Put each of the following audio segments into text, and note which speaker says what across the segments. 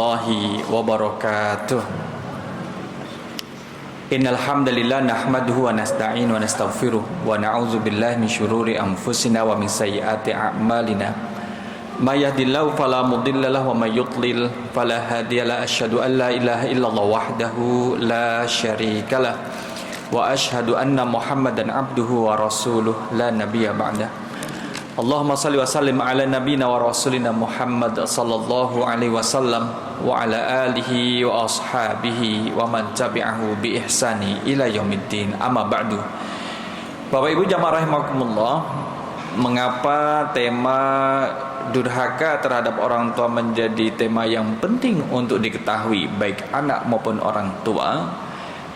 Speaker 1: warahmatullahi wabarakatuh. Innal hamdalillah nahmaduhu wa nasta'inu wa nastaghfiruh wa na'udzu billahi min syururi anfusina wa min sayyiati a'malina. May yahdihillahu fala mudilla lahu wa may yudlil fala hadiyalah. Asyhadu an la ilaha illallah wahdahu la syarikalah wa asyhadu anna Muhammadan abduhu wa rasuluh la nabiyya ba'dah. Allahumma salli wa sallim ala nabiyina wa rasulina Muhammad sallallahu alaihi wasallam wa ala alihi wa ashabihi wa man tabi'ahu bi ihsani ila yaumiddin. Amma ba'du. Bapak Ibu jamaah rahimakumullah, mengapa tema durhaka terhadap orang tua menjadi tema yang penting untuk diketahui baik anak maupun orang tua?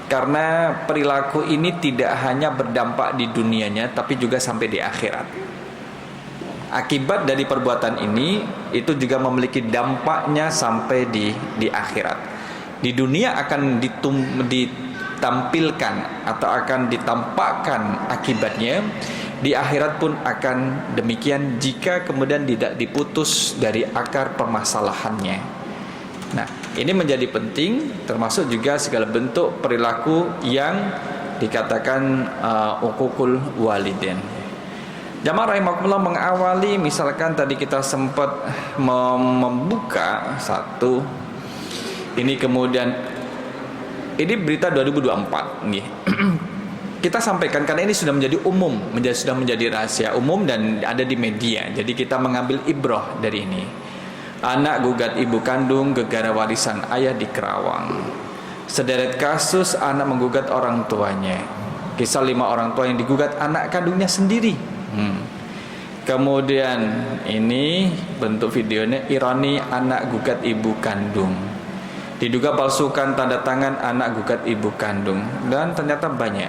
Speaker 1: Karena perilaku ini tidak hanya berdampak di dunianya tapi juga sampai di akhirat. Akibat dari perbuatan ini itu juga memiliki dampaknya sampai di akhirat. Di dunia akan ditampilkan atau akan ditampakkan akibatnya. Di akhirat pun akan demikian jika kemudian tidak diputus dari akar permasalahannya. Nah, ini menjadi penting, termasuk juga segala bentuk perilaku yang dikatakan uququl walidain. Jamaah rahimakumullah, mengawali misalkan tadi kita sempat membuka satu ini, kemudian ini berita 2024 nih. Kita sampaikan karena ini sudah menjadi umum, sudah menjadi rahasia umum dan ada di media. Jadi kita mengambil ibrah dari ini. Anak gugat ibu kandung gegara warisan ayah di Kerawang. Sederet kasus anak menggugat orang tuanya. Kisah 5 orang tua yang digugat anak kandungnya sendiri. Kemudian ini bentuk videonya, ironi anak gugat ibu kandung. Diduga palsukan tanda tangan anak gugat ibu kandung. Dan ternyata banyak.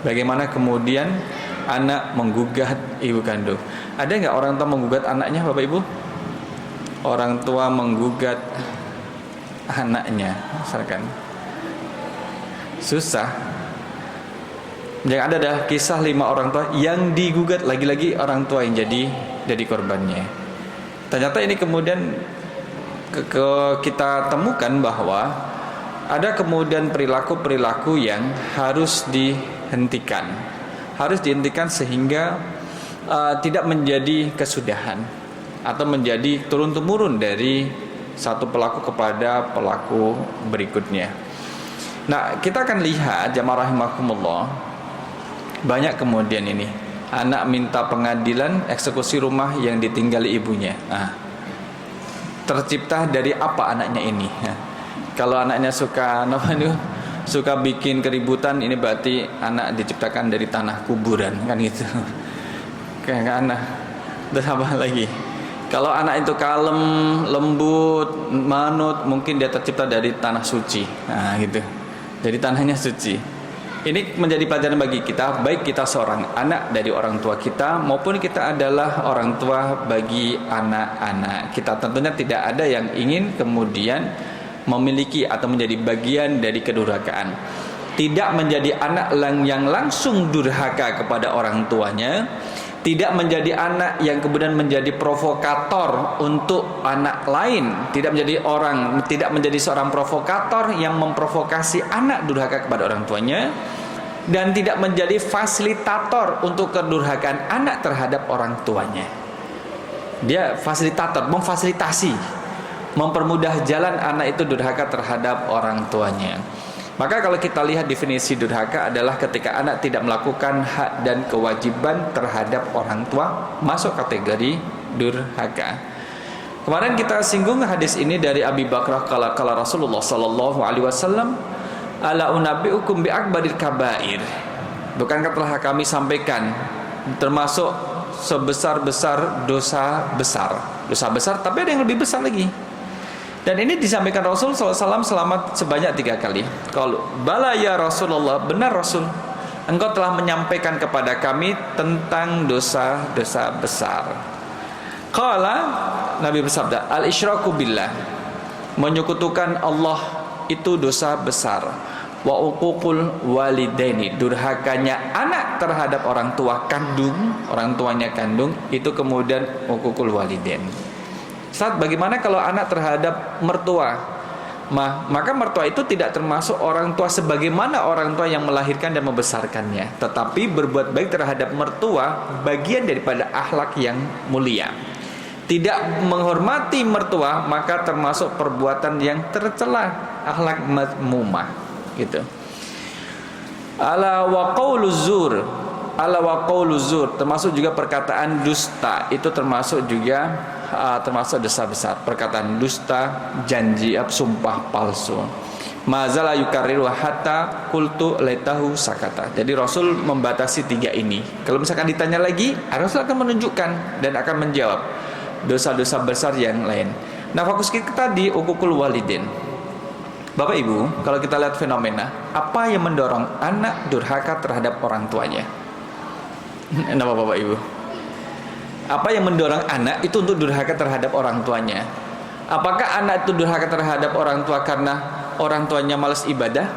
Speaker 1: Bagaimana kemudian anak menggugat ibu kandung? Ada nggak orang tua menggugat anaknya, Bapak Ibu? Orang tua menggugat anaknya, misalkan. Susah. Yang ada adalah kisah 5 orang tua yang digugat, lagi-lagi orang tua yang jadi korbannya. Ternyata ini kemudian kita temukan bahwa ada kemudian perilaku-perilaku yang harus dihentikan. Harus dihentikan sehingga tidak menjadi kesudahan atau menjadi turun-temurun dari satu pelaku kepada pelaku berikutnya. Nah, kita akan lihat jamaah rahimakumullah, banyak kemudian ini anak minta pengadilan eksekusi rumah yang ditinggali ibunya. Tercipta dari apa anaknya ini? Kalau anaknya suka bikin keributan, ini berarti anak diciptakan dari tanah kuburan, kan gitu. Kayak anak. Terus apa lagi? Kalau anak itu kalem, lembut, manut, mungkin dia tercipta dari tanah suci. Nah, gitu. Jadi tanahnya suci. Ini menjadi pelajaran bagi kita, baik kita seorang anak dari orang tua kita maupun kita adalah orang tua bagi anak-anak kita. Tentunya tidak ada yang ingin kemudian memiliki atau menjadi bagian dari kedurhakaan. Tidak menjadi anak yang langsung durhaka kepada orang tuanya, tidak menjadi anak yang kemudian menjadi provokator untuk anak lain, tidak menjadi seorang provokator yang memprovokasi anak durhaka kepada orang tuanya, dan tidak menjadi fasilitator untuk kedurhakaan anak terhadap orang tuanya. Dia fasilitator, memfasilitasi, mempermudah jalan anak itu durhaka terhadap orang tuanya. Maka kalau kita lihat definisi durhaka adalah ketika anak tidak melakukan hak dan kewajiban terhadap orang tua, masuk kategori durhaka. Kemarin kita singgung hadis ini dari Abi Bakrah kala Rasulullah sallallahu alaihi wasallam, ala unabbiukum bi akbaril kabair. Bukankah telah kami sampaikan termasuk sebesar-besar dosa besar. Dosa besar, tapi ada yang lebih besar lagi. Dan ini disampaikan Rasul SAW selama sebanyak 3 kali. Kalau bala ya Rasulullah, benar Rasul, engkau telah menyampaikan kepada kami tentang dosa-dosa besar. Qala, Nabi bersabda, al-isyraku billah, menyekutukan Allah itu dosa besar. Wa uququl walidaini, durhakanya anak terhadap orang tua kandung, orang tuanya kandung, itu kemudian uququl walidain. Ustaz, bagaimana kalau anak terhadap mertua? Maka mertua itu tidak termasuk orang tua sebagaimana orang tua yang melahirkan dan membesarkannya, tetapi berbuat baik terhadap mertua bagian daripada akhlak yang mulia. Tidak menghormati mertua maka termasuk perbuatan yang tercela, akhlak mazmumah, gitu. Ala wa qauluz zur, ala wa qauluz zur, termasuk juga perkataan dusta, itu termasuk juga termasuk dosa besar. Perkataan dusta, janji, sumpah palsu. Mazala yukarriru hatta qultu laitahu sakata. Jadi Rasul membatasi 3 ini. Kalau misalkan ditanya lagi, Rasul akan menunjukkan dan akan menjawab dosa-dosa besar yang lain. Nah, fokus kita tadi uququl walidin. Bapak Ibu, kalau kita lihat fenomena, apa yang mendorong anak durhaka terhadap orang tuanya? Kenapa Bapak Ibu? Apa yang mendorong anak itu untuk durhaka terhadap orang tuanya? Apakah anak itu durhaka terhadap orang tua karena orang tuanya malas ibadah?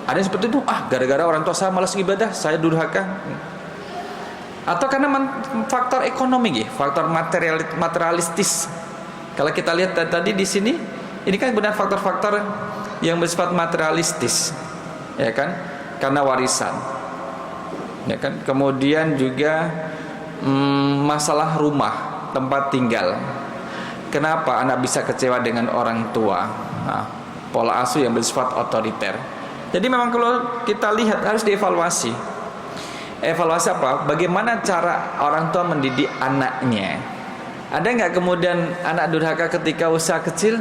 Speaker 1: Ada yang seperti itu, gara-gara orang tua saya malas ibadah, saya durhaka. Atau karena faktor ekonomi, faktor materialistis. Kalau kita lihat tadi di sini, ini kan benar faktor-faktor yang bersifat materialistis, ya kan? Karena warisan, ya kan? Kemudian juga masalah rumah, tempat tinggal. Kenapa anak bisa kecewa dengan orang tua? Pola asuh yang bersifat otoriter. Jadi memang kalau kita lihat harus dievaluasi. Evaluasi apa? Bagaimana cara orang tua mendidik anaknya? Ada nggak kemudian anak durhaka ketika usia kecil?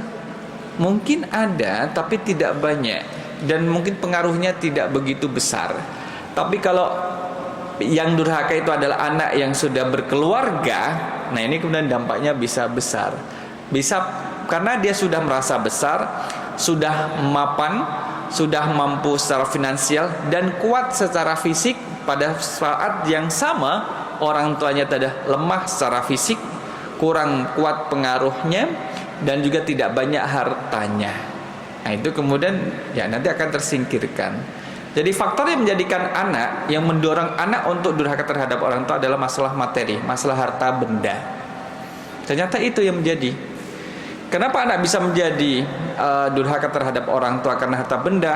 Speaker 1: Mungkin ada, tapi tidak banyak, dan mungkin pengaruhnya tidak begitu besar. Tapi kalau yang durhaka itu adalah anak yang sudah berkeluarga, nah ini kemudian dampaknya bisa besar. Bisa karena dia sudah merasa besar, sudah mapan, sudah mampu secara finansial dan kuat secara fisik. Pada saat yang sama orang tuanya sudah lemah secara fisik, kurang kuat pengaruhnya, dan juga tidak banyak hartanya. Nah itu kemudian ya nanti akan tersingkirkan. Jadi faktor yang menjadikan anak, yang mendorong anak untuk durhaka terhadap orang tua adalah masalah materi, masalah harta benda. Ternyata itu yang menjadi. Kenapa anak bisa menjadi durhaka terhadap orang tua karena harta benda?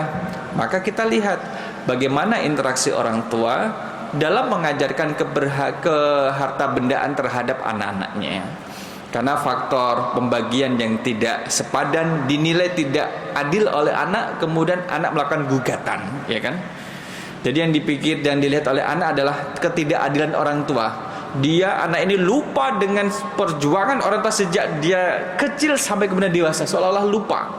Speaker 1: Maka kita lihat bagaimana interaksi orang tua dalam mengajarkan keharta bendaan terhadap anak-anaknya. Karena faktor pembagian yang tidak sepadan dinilai tidak adil oleh anak, kemudian anak melakukan gugatan, ya kan? Jadi yang dipikir dan dilihat oleh anak adalah ketidakadilan orang tua. Anak ini lupa dengan perjuangan orang tua sejak dia kecil sampai kemudian dewasa, seolah-olah lupa.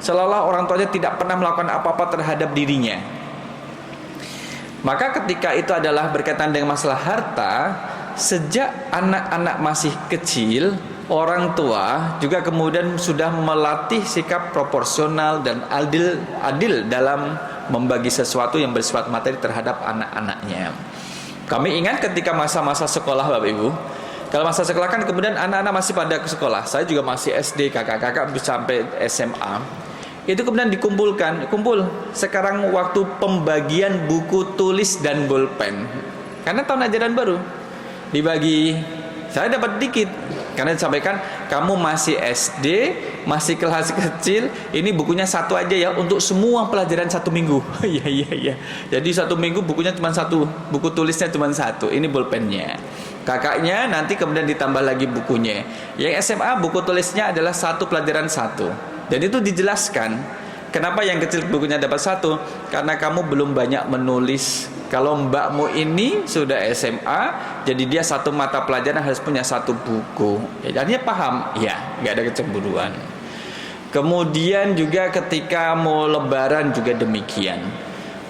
Speaker 1: Seolah-olah orang tuanya tidak pernah melakukan apa-apa terhadap dirinya. Maka ketika itu adalah berkaitan dengan masalah harta, sejak anak-anak masih kecil, orang tua juga kemudian sudah melatih sikap proporsional dan adil dalam membagi sesuatu yang bersifat materi terhadap anak-anaknya. Kami ingat ketika masa-masa sekolah Bapak Ibu, kalau masa sekolah kan kemudian anak-anak masih pada ke sekolah. Saya juga masih SD, kakak-kakak sampai SMA. Itu kemudian kumpul sekarang waktu pembagian buku tulis dan bolpen. Karena tahun ajaran baru dibagi, saya dapat dikit karena disampaikan kamu masih SD, masih kelas kecil, ini bukunya satu aja ya untuk semua pelajaran 1 minggu. Iya. Jadi 1 minggu bukunya cuma 1, buku tulisnya cuma 1, ini bolpennya. Kakaknya nanti kemudian ditambah lagi bukunya. Yang SMA buku tulisnya adalah 1 pelajaran 1. Dan itu dijelaskan kenapa yang kecil bukunya dapat 1, karena kamu belum banyak menulis. Kalau mbakmu ini sudah SMA, jadi dia 1 mata pelajaran harus punya 1 buku. Ya, jadi dia paham, ya, nggak ada kecemburuan. Kemudian juga ketika mau lebaran juga demikian.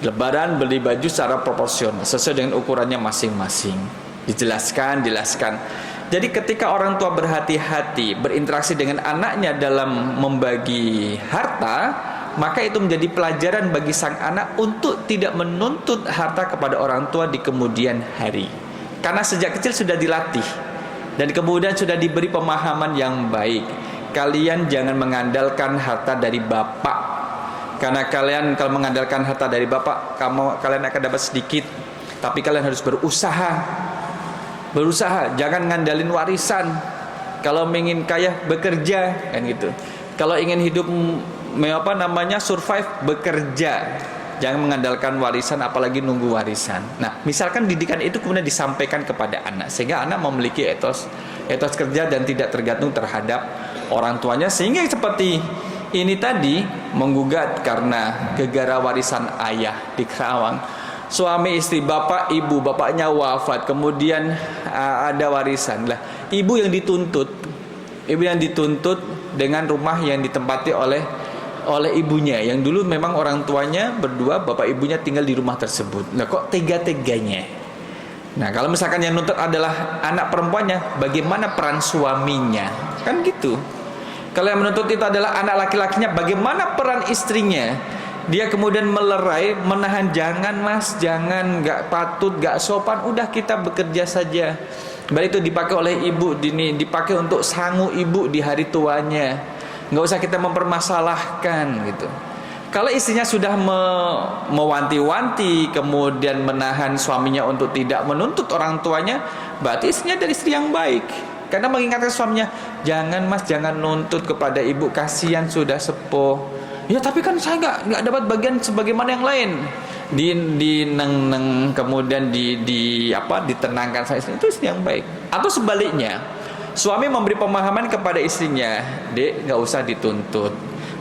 Speaker 1: Lebaran beli baju secara proporsional sesuai dengan ukurannya masing-masing. Dijelaskan. Jadi ketika orang tua berhati-hati berinteraksi dengan anaknya dalam membagi harta, maka itu menjadi pelajaran bagi sang anak untuk tidak menuntut harta kepada orang tua di kemudian hari. Karena sejak kecil sudah dilatih dan kemudian sudah diberi pemahaman yang baik. Kalian jangan mengandalkan harta dari bapak. Karena kalian kalau mengandalkan harta dari bapak, kalian akan dapat sedikit. Tapi kalian harus berusaha, jangan ngandalin warisan. Kalau ingin kaya, bekerja, kan gitu. Kalau ingin hidup survive, bekerja. Jangan mengandalkan warisan, apalagi nunggu warisan. Nah, misalkan didikan itu kemudian disampaikan kepada anak, sehingga anak memiliki etos kerja dan tidak tergantung terhadap orang tuanya. Sehingga seperti ini tadi, menggugat karena gegara warisan ayah di Kerawang. Suami istri, bapak ibu, bapaknya wafat, kemudian ada warisan. Lah, ibu yang dituntut dengan rumah yang ditempati oleh ibunya, yang dulu memang orang tuanya berdua, bapak ibunya tinggal di rumah tersebut. Nah, kok tega-teganya? Nah, kalau misalkan yang nuntut adalah anak perempuannya, bagaimana peran suaminya? Kan gitu. Kalau yang menuntut itu adalah anak laki-lakinya, bagaimana peran istrinya? Dia kemudian melerai, menahan, jangan mas, jangan, gak patut, gak sopan, udah kita bekerja saja. Baik itu dipakai oleh ibu, dipakai untuk sangu ibu di hari tuanya. Gak usah kita mempermasalahkan gitu. Kalau istrinya sudah mewanti-wanti, kemudian menahan suaminya untuk tidak menuntut orang tuanya, berarti istrinya dari istri yang baik. Karena mengingatkan suaminya, jangan mas, jangan nuntut kepada ibu, kasihan sudah sepuh. Ya tapi kan saya nggak dapat bagian sebagaimana yang lain. Kemudian ditenangkan saya, itu istri yang baik. Atau sebaliknya, suami memberi pemahaman kepada istrinya, dek nggak usah dituntut.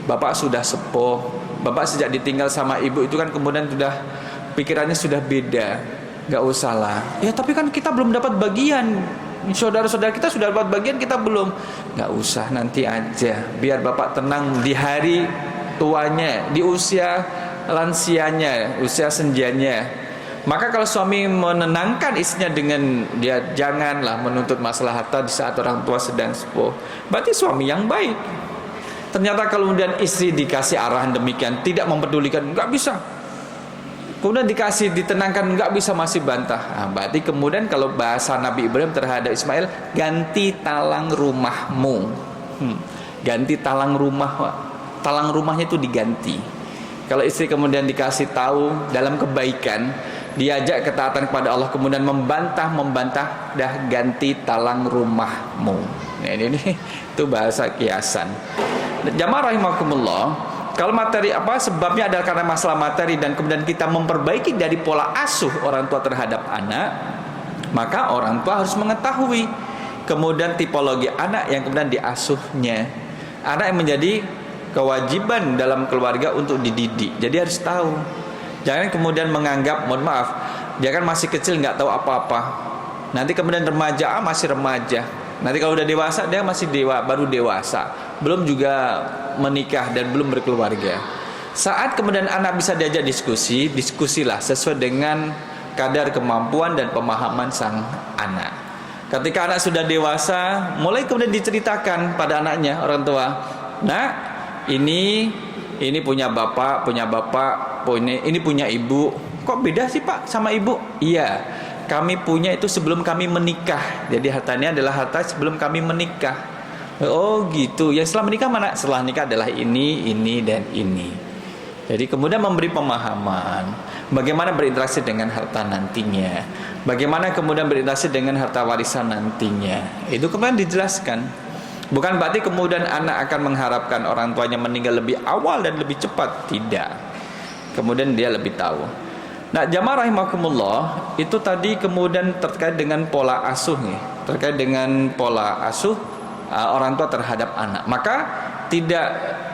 Speaker 1: Bapak sudah sepuh, bapak sejak ditinggal sama ibu itu kan kemudian sudah pikirannya sudah beda, nggak usah lah. Ya tapi kan kita belum dapat bagian. Saudara-saudara kita sudah dapat bagian, kita belum. Nggak usah, nanti aja. Biar bapak tenang di hari tuanya, di usia lansianya, usia senjanya. Maka kalau suami menenangkan istrinya dengan dia janganlah menuntut masalah harta di saat orang tua sedang sepuh, berarti suami yang baik. Ternyata kemudian istri dikasih arahan demikian, tidak mempedulikan, nggak bisa. Kemudian ditenangkan, nggak bisa, masih bantah. Nah, berarti kemudian kalau bahasa Nabi Ibrahim terhadap Ismail, ganti talang rumahmu. Ganti talang rumahnya itu diganti. Kalau istri kemudian dikasih tahu dalam kebaikan, diajak ketaatan kepada Allah, kemudian membantah, dah ganti talang rumahmu. Nah, ini itu bahasa kiasan. Jamaah rahimakumullah, kalau materi sebabnya adalah karena masalah materi dan kemudian kita memperbaiki dari pola asuh orang tua terhadap anak, maka orang tua harus mengetahui kemudian tipologi anak yang kemudian diasuhnya. Anak yang menjadi kewajiban dalam keluarga untuk dididik. Jadi harus tahu. Jangan kemudian menganggap, mohon maaf, dia kan masih kecil nggak tahu apa-apa. Nanti kemudian remaja, masih remaja. Nanti kalau udah dewasa, dia masih baru dewasa, belum juga menikah dan belum berkeluarga. Saat kemudian anak bisa diajak diskusilah sesuai dengan kadar kemampuan dan pemahaman sang anak. Ketika anak sudah dewasa, mulai kemudian diceritakan pada anaknya, orang tua, nah ini punya bapak, ini punya ibu. Kok beda sih pak sama ibu? Iya, kami punya itu sebelum kami menikah. Jadi hartanya adalah harta sebelum kami menikah. Oh gitu. Ya setelah menikah mana? Setelah nikah adalah ini dan ini. Jadi kemudian memberi pemahaman bagaimana berinteraksi dengan harta nantinya, bagaimana kemudian berinteraksi dengan harta warisan nantinya. Itu kemudian dijelaskan. Bukan berarti kemudian anak akan mengharapkan orang tuanya meninggal lebih awal dan lebih cepat. Tidak. Kemudian dia lebih tahu. Nah, jamaah rahimakumullah, itu tadi kemudian terkait dengan pola asuh nih, terkait dengan pola asuh orang tua terhadap anak. Maka tidak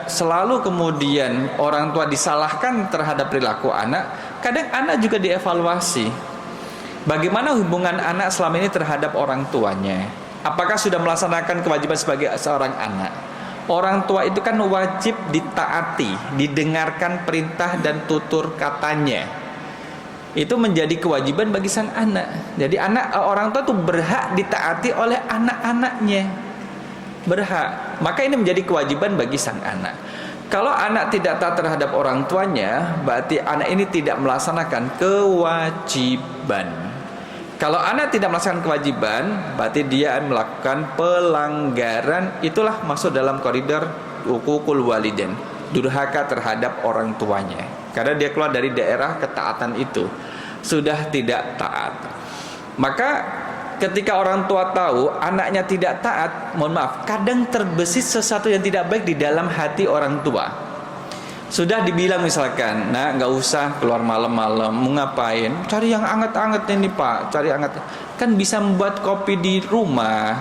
Speaker 1: selalu kemudian orang tua disalahkan terhadap perilaku anak. Kadang anak juga dievaluasi. Bagaimana hubungan anak selama ini terhadap orang tuanya? Apakah sudah melaksanakan kewajiban sebagai seorang anak? Orang tua itu kan wajib ditaati, didengarkan perintah dan tutur katanya. Itu menjadi kewajiban bagi sang anak. Jadi orang tua itu berhak ditaati oleh anak-anaknya. Berhak. Maka ini menjadi kewajiban bagi sang anak. Kalau anak tidak taat terhadap orang tuanya, berarti anak ini tidak melaksanakan kewajiban. Kalau anak tidak melaksanakan kewajiban, berarti dia melakukan pelanggaran. Itulah masuk dalam koridor uququl walidain, durhaka terhadap orang tuanya. Karena dia keluar dari daerah ketaatan itu, sudah tidak taat. Maka ketika orang tua tahu anaknya tidak taat, mohon maaf, kadang terbesit sesuatu yang tidak baik di dalam hati orang tua. Sudah dibilang misalkan, nah nggak usah keluar malam-malam, mau ngapain? Cari yang anget-anget ini Pak, cari anget. Kan bisa membuat kopi di rumah.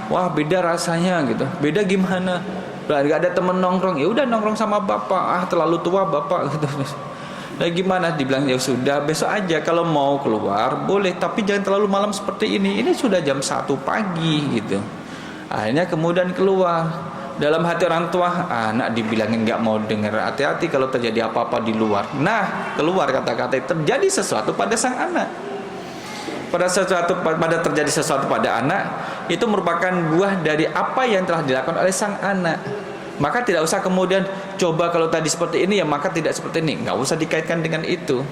Speaker 1: Wah beda rasanya gitu. Beda gimana? Nggak ada temen nongkrong, ya udah nongkrong sama bapak. Ah terlalu tua bapak gitu. Nah gimana? Dibilang ya sudah besok aja kalau mau keluar boleh, tapi jangan terlalu malam seperti ini. Ini sudah jam 1 pagi gitu. Akhirnya kemudian keluar. Dalam hati orang tua, anak dibilangin nggak mau dengar, hati-hati kalau terjadi apa-apa di luar. Nah, keluar kata-kata terjadi sesuatu pada sang anak. Pada terjadi sesuatu pada anak, itu merupakan buah dari apa yang telah dilakukan oleh sang anak. Maka tidak usah kemudian coba kalau tadi seperti ini ya maka tidak seperti ini. Nggak usah dikaitkan dengan itu.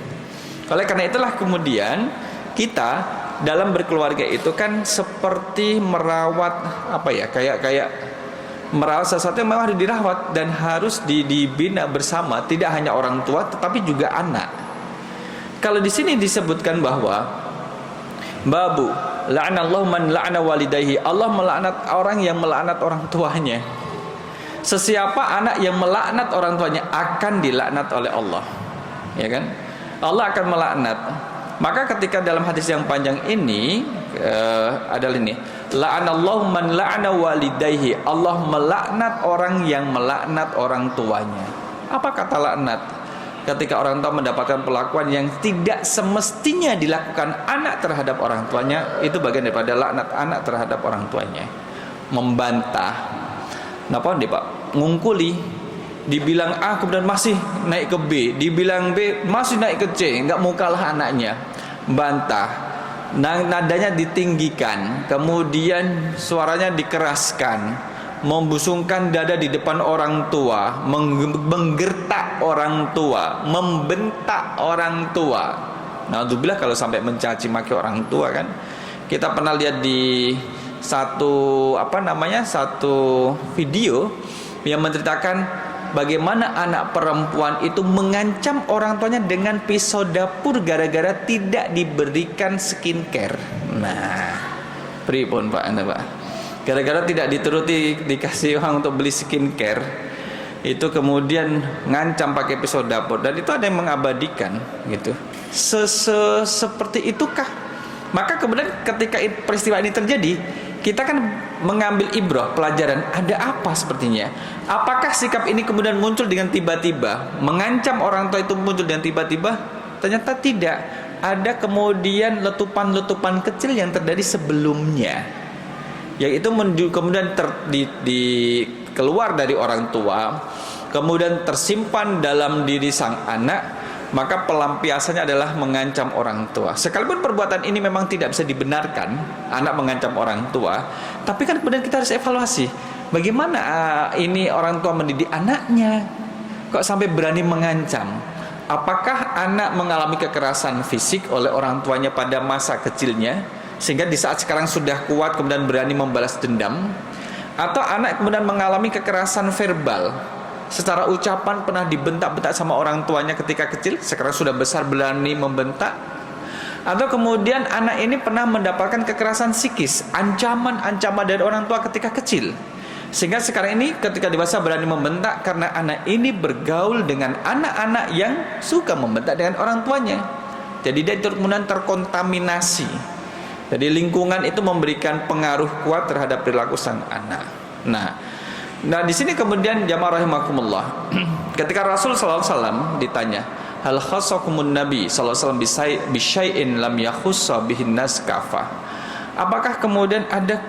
Speaker 1: Oleh karena itulah kemudian kita dalam berkeluarga itu kan seperti merawat apa ya, kayak merawat sesuatu yang memang harus dirawat dan harus dibina bersama, tidak hanya orang tua tetapi juga anak. Kalau di sini disebutkan bahwa babu la'anallahu man la'ana walidayhi, Allah melaknat orang yang melaknat orang tuanya. Sesiapa anak yang melaknat orang tuanya akan dilaknat oleh Allah, ya kan? Allah akan melaknat. Maka ketika dalam hadis yang panjang ini adalah ini, la'anallahu man la'ana walidayhi, Allah melaknat orang yang melaknat orang tuanya. Apa kata laknat? Ketika orang tua mendapatkan perlakuan yang tidak semestinya dilakukan anak terhadap orang tuanya, itu bagian daripada laknat anak terhadap orang tuanya. Membantah. Napa nih Pak? Ngungkuli. Dibilang A kemudian masih naik ke B, dibilang B masih naik ke C, nggak mau kalah anaknya. Bantah, nadanya ditinggikan, kemudian suaranya dikeraskan, membusungkan dada di depan orang tua, menggertak orang tua, membentak orang tua. Naudzubillah kalau sampai mencaci maki orang tua kan. Kita pernah lihat di satu video yang menceritakan bagaimana anak perempuan itu mengancam orang tuanya dengan pisau dapur gara-gara tidak diberikan skincare. Nah, pripun Pak Anda Pak? Gara-gara tidak dituruti dikasih uang untuk beli skincare, itu kemudian ngancam pakai pisau dapur dan itu ada yang mengabadikan gitu. Seperti itukah? Maka kemudian ketika peristiwa ini terjadi, kita kan mengambil ibrah, pelajaran, ada apa sepertinya? Apakah sikap ini kemudian muncul dengan tiba-tiba? Mengancam orang tua itu muncul dengan tiba-tiba? Ternyata tidak. Ada kemudian letupan-letupan kecil yang terjadi sebelumnya, yang itu kemudian keluar dari orang tua, kemudian tersimpan dalam diri sang anak. Maka pelampiasannya adalah mengancam orang tua. Sekalipun perbuatan ini memang tidak bisa dibenarkan, anak mengancam orang tua, tapi kan kemudian kita harus evaluasi, bagaimana ini orang tua mendidik anaknya, kok sampai berani mengancam? Apakah anak mengalami kekerasan fisik oleh orang tuanya pada masa kecilnya, sehingga di saat sekarang sudah kuat kemudian berani membalas dendam? Atau anak kemudian mengalami kekerasan verbal, secara ucapan pernah dibentak-bentak sama orang tuanya ketika kecil, sekarang sudah besar berani membentak? Atau kemudian anak ini pernah mendapatkan kekerasan psikis, ancaman-ancaman dari orang tua ketika kecil, sehingga sekarang ini ketika dewasa berani membentak karena anak ini bergaul dengan anak-anak yang suka membentak dengan orang tuanya. Jadi dia kemudian terkontaminasi. Jadi lingkungan itu memberikan pengaruh kuat terhadap perilaku sang anak. Nah di sini kemudian jamaah rahimakumullah, ketika Rasul sallallahu alaihi wasallam ditanya, hal khassakumun nabi sallallahu alaihi wasallam bisyai'in lam yakhussa bihin nas kafah. Apakah kemudian ada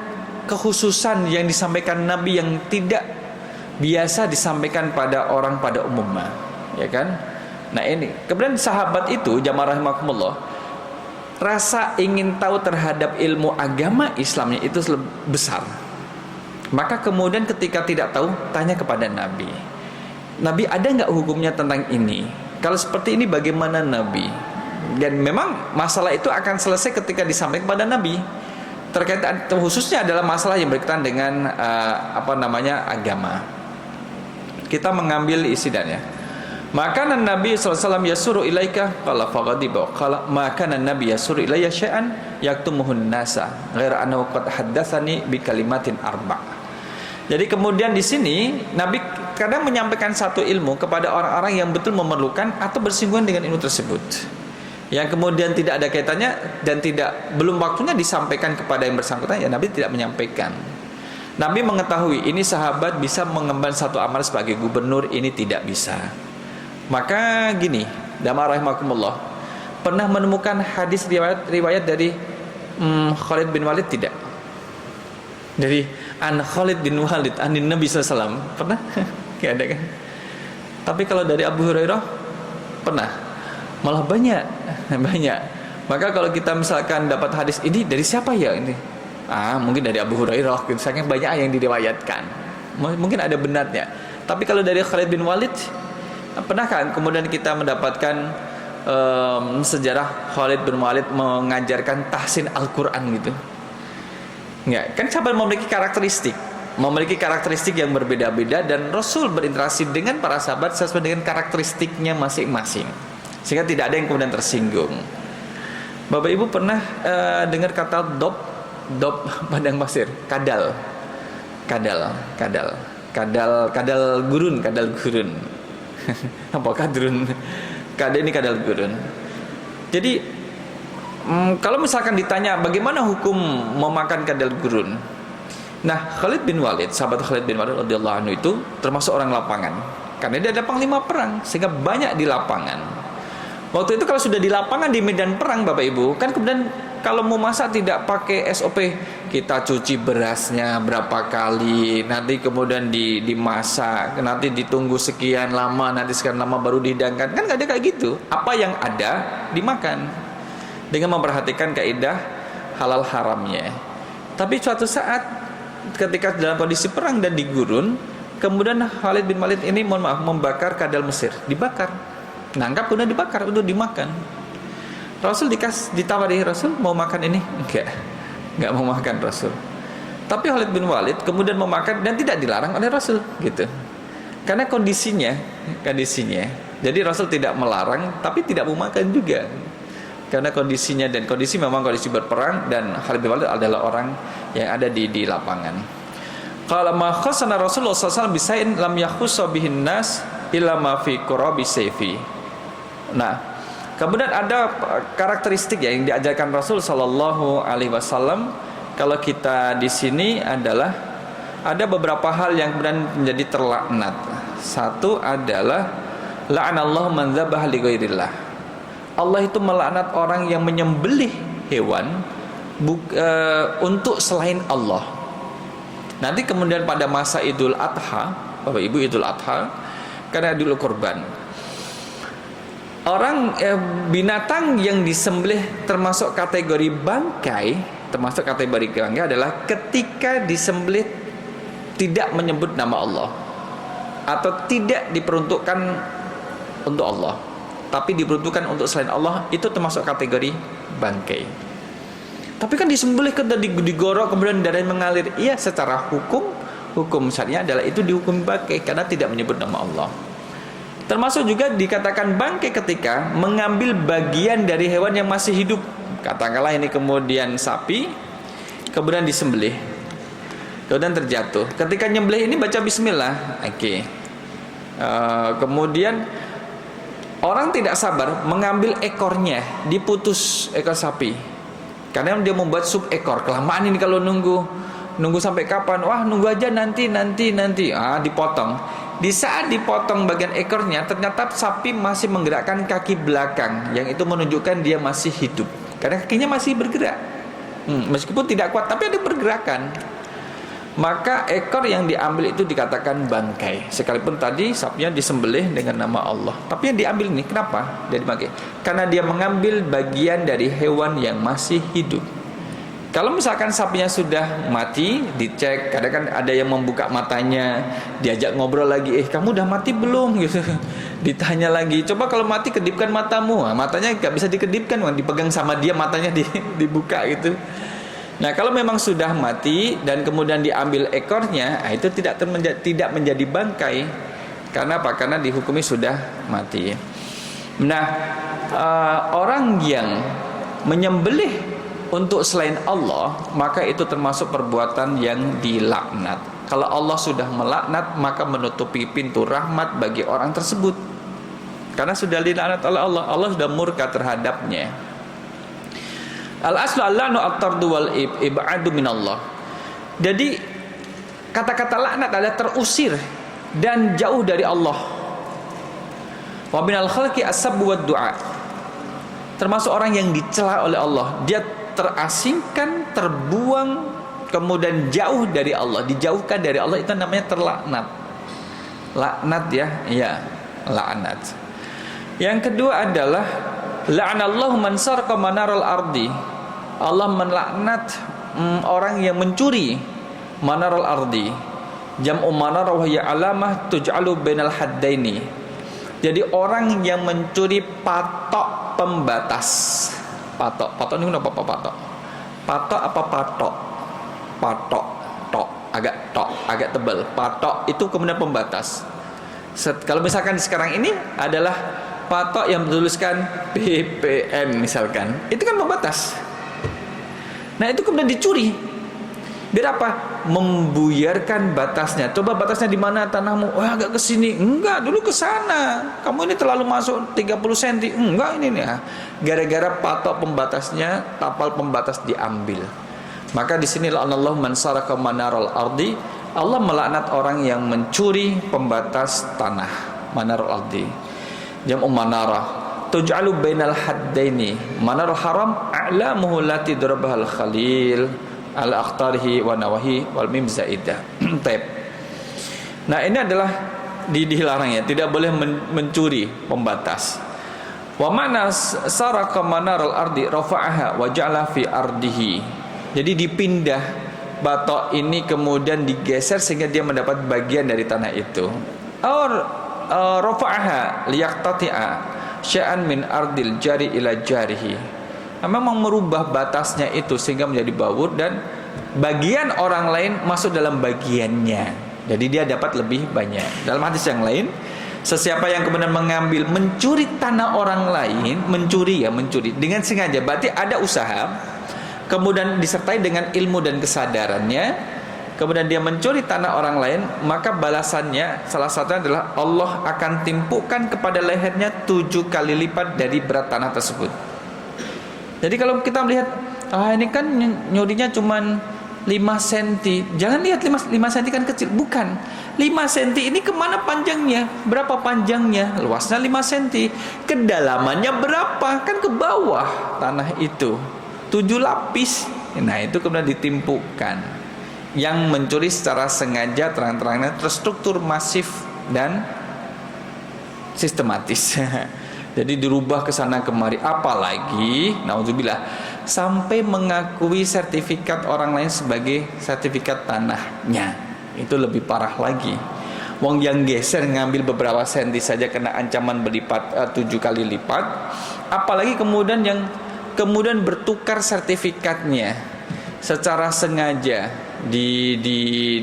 Speaker 1: kekhususan yang disampaikan Nabi yang tidak biasa disampaikan pada orang pada umumnya, ya kan? Nah ini kemudian sahabat itu jamaah rahimakumullah, rasa ingin tahu terhadap ilmu agama Islamnya itu besar. Maka kemudian ketika tidak tahu, tanya kepada Nabi. Nabi, ada nggak hukumnya tentang ini? Kalau seperti ini bagaimana Nabi? Dan memang masalah itu akan selesai ketika disampaikan kepada Nabi. Terkait khususnya adalah masalah yang berkaitan dengan agama. Kita mengambil isidannya. Maka Nabi SAW yasuru ilaika qala faghadiba qala maka Nabi yasuru ilayya syai'an yaktumuhun nasa ghaira annahu qad haddatsani bi kalimatin arba'. Jadi kemudian di sini Nabi kadang menyampaikan satu ilmu kepada orang-orang yang betul memerlukan atau bersinggungan dengan ilmu tersebut, yang kemudian tidak ada kaitannya dan belum waktunya disampaikan kepada yang bersangkutan, ya Nabi tidak menyampaikan. Nabi mengetahui ini sahabat bisa mengemban satu amal sebagai gubernur, ini tidak bisa. Maka gini, dama rahimakumullah, pernah menemukan hadis riwayat dari Khalid bin Walid tidak? Dari an Khalid bin Walid anin Nabi SAW pernah? Gak ada kan? Tapi kalau dari Abu Hurairah pernah, malah banyak. Maka kalau kita misalkan dapat hadis ini dari siapa ya ini? Mungkin dari Abu Hurairah. Misalnya banyak yang diriwayatkan, mungkin ada benarnya. Tapi kalau dari Khalid bin Walid, pernah kan kemudian kita mendapatkan sejarah Khalid bin Walid mengajarkan tahsin Al-Quran gitu? Enggak, kan sahabat memiliki karakteristik yang berbeda-beda, dan Rasul berinteraksi dengan para sahabat sesuai dengan karakteristiknya masing-masing, sehingga tidak ada yang kemudian tersinggung. Bapak Ibu pernah dengar kata dop padang pasir, kadal gurun apa kadrun, ini kadal gurun. Jadi kalau misalkan ditanya bagaimana hukum memakan kadal gurun, nah Khalid bin Walid, sahabat Khalid bin Walid radhiyallahu anhu itu termasuk orang lapangan, karena dia ada panglima perang sehingga banyak di lapangan. Waktu itu kalau sudah di lapangan di medan perang Bapak Ibu, kan kemudian kalau mau masak tidak pakai SOP, kita cuci berasnya berapa kali, nanti kemudian dimasak, nanti ditunggu sekian lama, nanti sekian lama baru dihidangkan, kan nggak ada kayak gitu. Apa yang ada dimakan dengan memperhatikan kaidah halal haramnya. Tapi suatu saat ketika dalam kondisi perang dan di gurun, kemudian Khalid bin Walid ini membakar kadal Mesir, dibakar, nangkap kemudian dibakar untuk dimakan. Rasul ditawari, Rasul mau makan ini? Enggak mau makan Rasul. Tapi Khalid bin Walid kemudian memakan dan tidak dilarang oleh Rasul gitu. Karena kondisinya. Jadi Rasul tidak melarang tapi tidak mau makan juga. Karena kondisinya, dan kondisi memang kondisi berperang, dan Khalid bin Walid adalah orang yang ada di lapangan. Qala ma khassana Rasulullah sallallahu alaihi wasallam bisain lam yakhussa bihin nas illa ma fi qurabi sayfi. Nah, kemudian ada karakteristik yang diajarkan Rasul sallallahu alaihi wasallam kalau kita di sini adalah ada beberapa hal yang kemudian menjadi terlaknat. Satu adalah la'anallahu man dzabaha li ghairillah. Allah itu melaknat orang yang menyembelih hewan untuk selain Allah. Nanti kemudian pada masa Idul Adha, Bapak Ibu, Idul Adha karena Idul Kurban, orang binatang yang disembelih termasuk kategori bangkai adalah ketika disembelih tidak menyebut nama Allah atau tidak diperuntukkan untuk Allah, tapi diperuntukkan untuk selain Allah, itu termasuk kategori bangkai. Tapi kan disembelih digorok kemudian darahnya mengalir, iya secara hukum syariah adalah itu dihukum bangkai karena tidak menyebut nama Allah. Termasuk juga dikatakan bangkai ketika mengambil bagian dari hewan yang masih hidup. Katakanlah ini kemudian sapi, kemudian disembelih, kemudian terjatuh. Ketika nyembelih ini baca bismillah, oke. Kemudian orang tidak sabar mengambil ekornya, diputus ekor sapi. Karena dia membuat sub ekor, kelamaan ini kalau nunggu sampai kapan? Wah, nunggu aja nanti. Dipotong. Di saat dipotong bagian ekornya, ternyata sapi masih menggerakkan kaki belakang, yang itu menunjukkan dia masih hidup. Karena kakinya masih bergerak. Meskipun tidak kuat, tapi ada pergerakan. Maka ekor yang diambil itu dikatakan bangkai. Sekalipun tadi sapinya disembelih dengan nama Allah, tapi yang diambil ini kenapa dia dipakai? Karena dia mengambil bagian dari hewan yang masih hidup. Kalau misalkan sapinya sudah mati, dicek, kadang kan ada yang membuka matanya, diajak ngobrol lagi, kamu udah mati belum? Gitu. Ditanya lagi, coba kalau mati kedipkan matamu. Matanya nggak bisa dikedipkan, dipegang sama dia, matanya dibuka gitu. Nah, kalau memang sudah mati dan kemudian diambil ekornya, itu tidak menjadi bangkai. Karena apa? Karena dihukumi sudah mati. Nah, orang yang menyembelih untuk selain Allah, maka itu termasuk perbuatan yang dilaknat. Kalau Allah sudah melaknat, maka menutupi pintu rahmat bagi orang tersebut. Karena sudah dilaknat oleh Allah, Allah sudah murka terhadapnya. Al-aslu al-la'nu at-tardu wal ib'adu minallah. Jadi kata-kata laknat adalah terusir dan jauh dari Allah. Wa minal khalqi as-sabbu wad du'a. Termasuk orang yang dicela oleh Allah, dia terasingkan, terbuang, kemudian jauh dari Allah, dijauhkan dari Allah, itu namanya terlaknat. Laknat ya, iya, laknat. Yang kedua adalah la'anallahu man sarqa manaral ardi. Allah melaknat orang yang mencuri manaral ardi. Jam'u manar wa hiya alamah tuj'alu bainal haddaini. Jadi orang yang mencuri patok pembatas. Patok ini apa patok? Patok apa patok? Patok, agak tebal. Patok itu kemudian pembatas. Kalau misalkan sekarang ini adalah patok yang bertuliskan BPN misalkan, itu kan pembatas. Nah itu kemudian dicuri. Biar apa? Membuyarkan batasnya. Coba batasnya di mana tanahmu? Wah, agak ke sini. Enggak, dulu ke sana. Kamu ini terlalu masuk 30 cm. Enggak ini nih. Gara-gara patok pembatasnya, tapal pembatas diambil. Maka di sini la'anallahu man saraka manaral ardi. Allah melaknat orang yang mencuri pembatas tanah. Manarul ardi. Jam'u manarah. Tuj'alu bainal haddaini. Manarul haram a'lamuhu lati darabahal khalil ala akhtarihi wa nawahi wal mim zaidah. Nah ini adalah dilarang ya, tidak boleh mencuri pembatas. Wa mana saraka manaral ardi rafa'aha wa ja'ala fi ardihi. Jadi dipindah batok ini kemudian digeser sehingga dia mendapat bagian dari tanah itu. Rafa'aha liyaqtati'a sya'an min ardil jari ila jarihi. Memang merubah batasnya itu sehingga menjadi bawur dan bagian orang lain masuk dalam bagiannya. Jadi dia dapat lebih banyak. Dalam hadis yang lain, sesiapa yang kemudian mengambil, mencuri tanah orang lain, mencuri dengan sengaja, berarti ada usaha, kemudian disertai dengan ilmu dan kesadarannya, kemudian dia mencuri tanah orang lain, maka balasannya salah satunya adalah Allah akan timpukan kepada lehernya 7 kali lipat dari berat tanah tersebut. Jadi kalau kita melihat, ini kan nyurinya cuma 5 cm. Jangan lihat 5 cm kan kecil. Bukan. 5 cm ini kemana panjangnya? Berapa panjangnya? Luasnya 5 cm. Kedalamannya berapa? Kan ke bawah tanah itu. 7 lapis. Nah itu kemudian ditimpukan. Yang mencuri secara sengaja, terang-terangnya, terstruktur, masif, dan sistematis. Jadi dirubah ke sana kemari, apalagi naudzubillah sampai mengakui sertifikat orang lain sebagai sertifikat tanahnya. Itu lebih parah lagi. Wong yang geser ngambil beberapa senti saja kena ancaman berlipat 7 kali lipat, apalagi kemudian yang kemudian bertukar sertifikatnya secara sengaja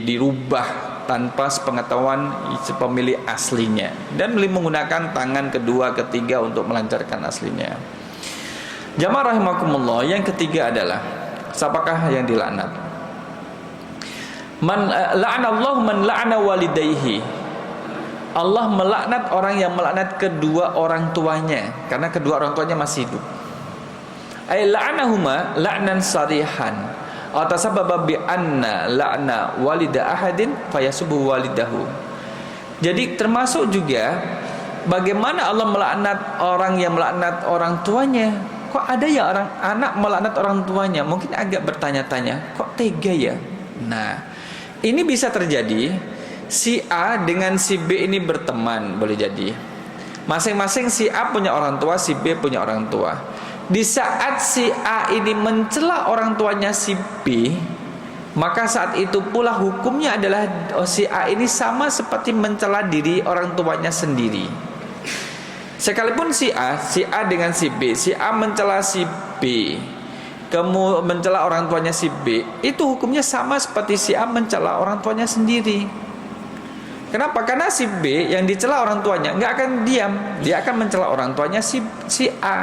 Speaker 1: dirubah tanpa sepengetahuan pemilik aslinya dan menggunakan tangan kedua, ketiga untuk melancarkan aslinya. Jamaah rahimakumullah, yang ketiga adalah siapakah yang dilaknat? Man la'anallahu man la'ana walidayhi. Allah melaknat orang yang melaknat kedua orang tuanya karena kedua orang tuanya masih hidup. Ay la'anahuma la'nan sarihan. Atasababa bi anna la'na walida ahadin fayasubu walidahu. Jadi termasuk juga bagaimana Allah melaknat orang yang melaknat orang tuanya. Kok ada ya orang anak melaknat orang tuanya? Mungkin agak bertanya-tanya, kok tega ya? Nah, ini bisa terjadi si A dengan si B ini berteman, boleh jadi. Masing-masing si A punya orang tua, si B punya orang tua. Di saat si A ini mencela orang tuanya si B, maka saat itu pula hukumnya adalah si A ini sama seperti mencela diri orang tuanya sendiri. Sekalipun si A dengan si B, si A mencela si B, kemudian mencela orang tuanya si B, itu hukumnya sama seperti si A mencela orang tuanya sendiri. Kenapa? Karena si B yang dicela orang tuanya nggak akan diam, dia akan mencela orang tuanya si A.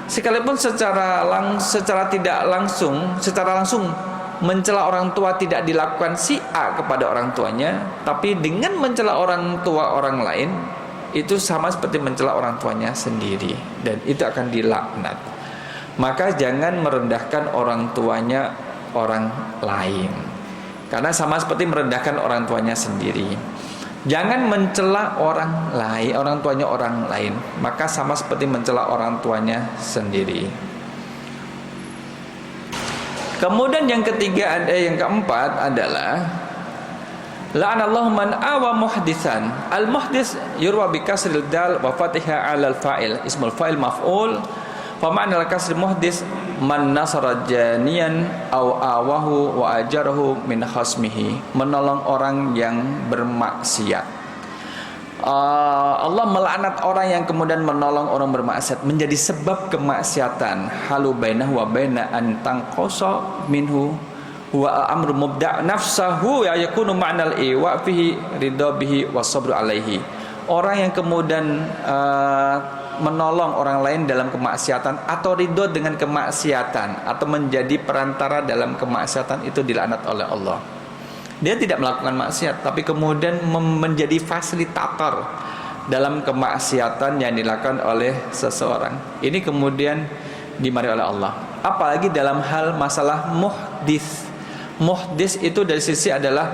Speaker 1: Sekalipun secara langsung mencela orang tua tidak dilakukan si A kepada orang tuanya, tapi dengan mencela orang tua orang lain itu sama seperti mencela orang tuanya sendiri, dan itu akan dilaknat. Maka jangan merendahkan orang tuanya orang lain, karena sama seperti merendahkan orang tuanya sendiri. Jangan mencela orang lain, orang tuanya orang lain, maka sama seperti mencela orang tuanya sendiri. Kemudian yang keempat adalah la'anallahu man awa muhditsan. Al-muhdits yurwa bi kasril dal wa fathiha 'alal fa'il, ismul fa'il maf'ul. Fa ma'na al-kasr muhdits man nasara janiyan aw awahu wa ajarahu min khasmihi, menolong orang yang bermaksiat. Allah melaknat orang yang kemudian menolong orang bermaksiat menjadi sebab kemaksiatan. Halu bainahu wa baina an tanqasa minhu wa amru mubda' nafsahu ya yakunu ma'nal iwa fihi ridha bihi wasabru alaihi. Orang yang kemudian menolong orang lain dalam kemaksiatan atau ridho dengan kemaksiatan atau menjadi perantara dalam kemaksiatan itu dilaknat oleh Allah. Dia tidak melakukan maksiat tapi kemudian menjadi fasilitator dalam kemaksiatan yang dilakukan oleh seseorang. Ini kemudian dimarahi oleh Allah. Apalagi dalam hal masalah muhdits. Muhdits itu dari sisi adalah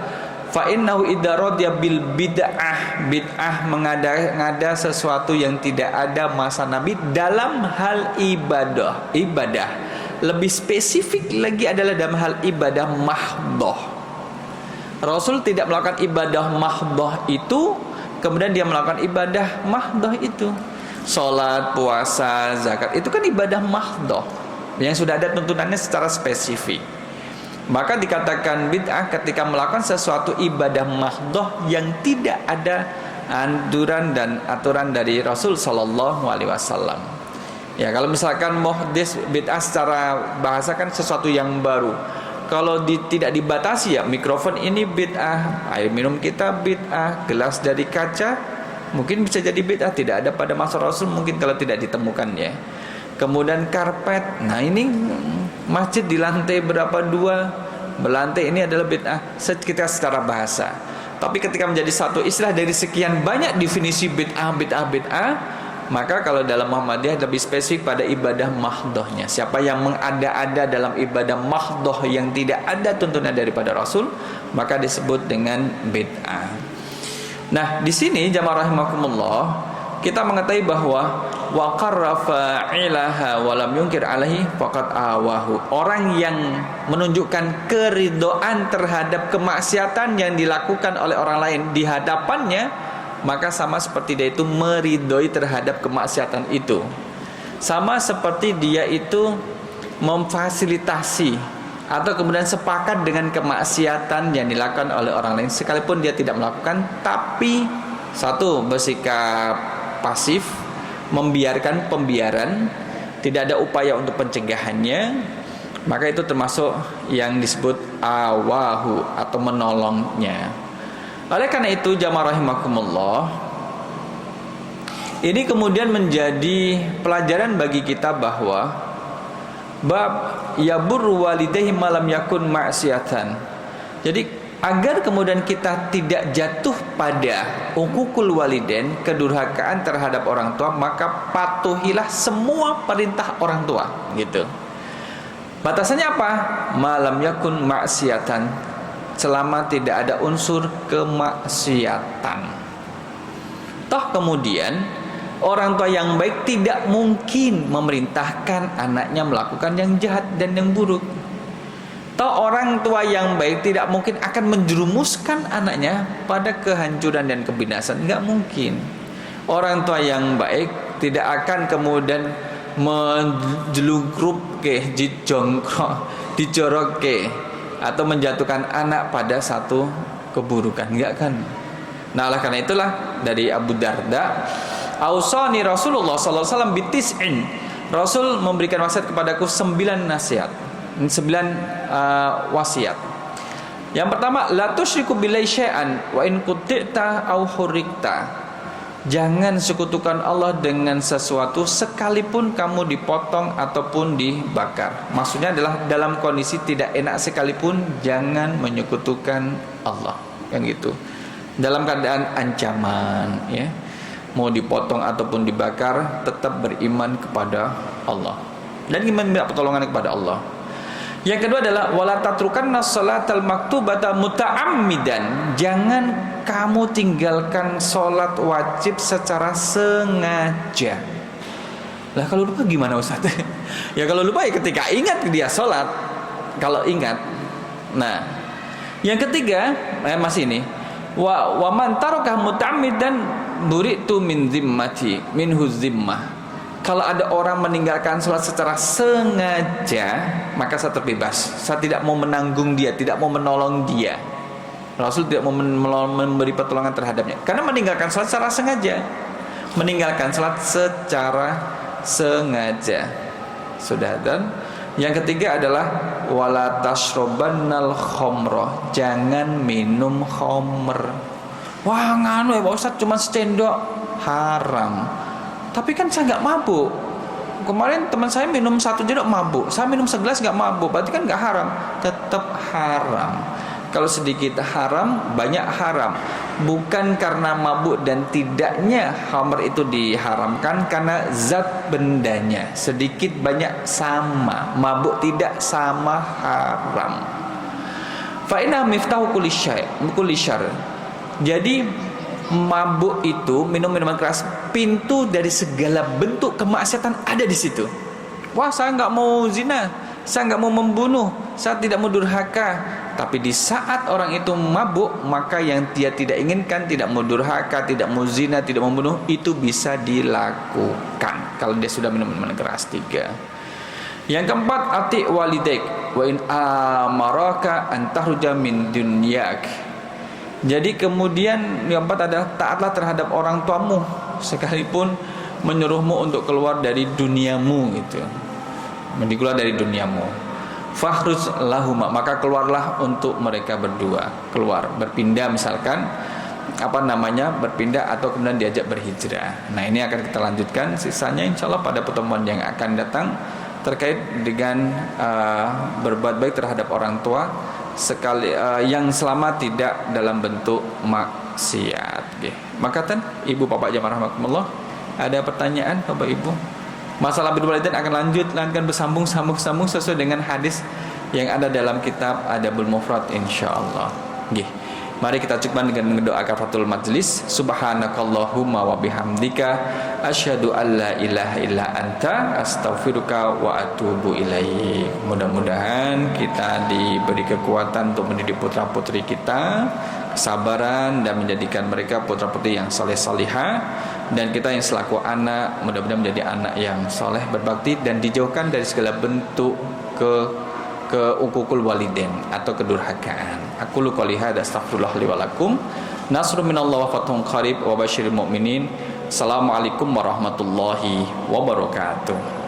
Speaker 1: fa innahu idza radiya bil bid'ah mengada-ngada sesuatu yang tidak ada masa Nabi dalam hal ibadah. Lebih spesifik lagi adalah dalam hal ibadah mahdhah. Rasul tidak melakukan ibadah mahdhah itu, kemudian dia melakukan ibadah mahdhah itu. Salat, puasa, zakat itu kan ibadah mahdhah yang sudah ada tuntunannya secara spesifik. Maka dikatakan bid'ah ketika melakukan sesuatu ibadah mahdhah yang tidak ada anjuran dan aturan dari Rasul sallallahu alaihi wasallam. Ya, kalau misalkan muhdits bid'ah secara bahasa kan sesuatu yang baru. Kalau tidak dibatasi ya, mikrofon ini bid'ah, air minum kita bid'ah, gelas dari kaca mungkin bisa jadi bid'ah, tidak ada pada masa Rasul mungkin kalau tidak ditemukan ya. Kemudian karpet, nah ini masjid di lantai berapa, 2 berlantai, ini adalah bid'ah kita secara bahasa. Tapi ketika menjadi satu istilah dari sekian banyak definisi bid'ah, maka kalau dalam Muhammadiyah lebih spesifik pada ibadah mahdhahnya. Siapa yang mengada-ada dalam ibadah mahdhah yang tidak ada tuntunan daripada Rasul, maka disebut dengan bid'ah. Nah, di sini jamaah rahimakumullah, kita mengetahui bahwa wa qarra fa'ilaha wa lam yunkir alaihi faqad awahu. Orang yang menunjukkan keridhaan terhadap kemaksiatan yang dilakukan oleh orang lain di hadapannya, maka sama seperti dia itu meridhoi terhadap kemaksiatan itu. Sama seperti dia itu memfasilitasi atau kemudian sepakat dengan kemaksiatan yang dilakukan oleh orang lain sekalipun dia tidak melakukan, tapi satu, bersikap pasif, membiarkan pembiaran, tidak ada upaya untuk pencegahannya, maka itu termasuk yang disebut awahu atau menolongnya. Oleh karena itu jamaah rahimakumullah, ini kemudian menjadi pelajaran bagi kita bahwa bab yabur walidayhi malam yakun ma'siyatan. Jadi agar kemudian kita tidak jatuh pada uququl walidain, kedurhakaan terhadap orang tua, maka patuhilah semua perintah orang tua, gitu. Batasannya apa? Malam yakun ma'siyatan, selama tidak ada unsur kemaksiatan. Toh kemudian orang tua yang baik tidak mungkin memerintahkan anaknya melakukan yang jahat dan yang buruk. Toh orang tua yang baik tidak mungkin akan menjerumuskan anaknya pada kehancuran dan kebinasan, enggak mungkin. Orang tua yang baik tidak akan kemudian menjelungkrup ke dijongkrok, dijorok ke atau menjatuhkan anak pada satu keburukan, enggak kan? Nah, oleh karena itulah dari Abu Darda, ausani Rasulullah sallallahu alaihi wasallam bitis'in. Rasul memberikan wasiat kepadaku 9 nasihat, 9 wasiat. Yang pertama, la tusyriku billahi syai'an wa in qutti'ta aw hurikta. Jangan sekutukan Allah dengan sesuatu sekalipun kamu dipotong ataupun dibakar. Maksudnya adalah dalam kondisi tidak enak sekalipun jangan menyekutukan Allah. Kan gitu. Dalam keadaan ancaman, ya. Mau dipotong ataupun dibakar, tetap beriman kepada Allah. Dan ingin meminta pertolongan kepada Allah. Yang kedua adalah wala tatrukanna sholatal maktubata muta'ammidan. Jangan kamu tinggalkan sholat wajib secara sengaja. Lah kalau lupa gimana Ustaz? Ya kalau lupa ya ketika ingat dia sholat. Kalau ingat. Nah, yang ketiga masih ini. Wa man taraka muta'ammidan buri'tu min zimmati minhu zimmah. Kalau ada orang meninggalkan sholat secara sengaja, maka saya terbebas. Saya tidak mau menanggung dia, tidak mau menolong dia. Rasul tidak mau memberi pertolongan terhadapnya. Karena meninggalkan sholat secara sengaja. Meninggalkan sholat secara sengaja. Sudah. Dan yang ketiga adalah wala tashrobannal khomroh. Jangan minum khomer. Wah nganu ya Pak Ustaz, cuma secendok. Haram. Tapi kan saya nggak mabuk. Kemarin teman saya minum 1 sendok mabuk. Saya minum segelas nggak mabuk. Berarti kan nggak haram. Tetap haram. Kalau sedikit haram, banyak haram. Bukan karena mabuk dan tidaknya khamr itu diharamkan, karena zat bendanya sedikit banyak sama. Mabuk tidak sama haram. Fa inna miftahu kulli syarr. Jadi mabuk itu, minum minuman keras, pintu dari segala bentuk kemaksiatan ada di situ. Wah, saya nggak mau zina, saya nggak mau membunuh, saya tidak mau durhaka. Tapi di saat orang itu mabuk, maka yang dia tidak inginkan, tidak mau durhaka, tidak mau zina, tidak mau membunuh, itu bisa dilakukan kalau dia sudah minum minuman keras. 3. Yang keempat, ati walidaik wa in amaraka an tahruja min dunyak. Jadi kemudian yang keempat adalah taatlah terhadap orang tuamu sekalipun menyuruhmu untuk keluar dari duniamu gitu. Keluar dari duniamu. Fahruz lahuma, maka keluarlah untuk mereka berdua. Keluar, berpindah misalkan berpindah atau kemudian diajak berhijrah. Nah, ini akan kita lanjutkan sisanya insyaallah pada pertemuan yang akan datang terkait dengan berbuat baik terhadap orang tua sekali yang selama tidak dalam bentuk maksiat. Makatan Ibu Bapak jamaah rahimakumullah, ada pertanyaan Bapak Ibu? Masalah birrul walidain akan lanjutkan bersambung sesuai dengan hadis yang ada dalam kitab Adabul Mufrad insyaallah. Mari kita cukupkan dengan doa kafaratul majlis. Subhanakallahumma wa bihamdika asyhadu an la ilaha illa anta astaghfiruka wa atubu ilaik. Mudah-mudahan kita diberi kekuatan untuk mendidik putra-putri kita, kesabaran dan menjadikan mereka putra-putri yang saleh-salihah, dan kita yang selaku anak mudah-mudahan menjadi anak yang soleh berbakti dan dijauhkan dari segala bentuk ukukul walidain atau kedurhakaan. Aku lu qouli hadza astaghfirullah li wa lakum. Nasrun minallah wa fathun qarib wa basyiril mu'minin. Assalamualaikum warahmatullahi wabarakatuh.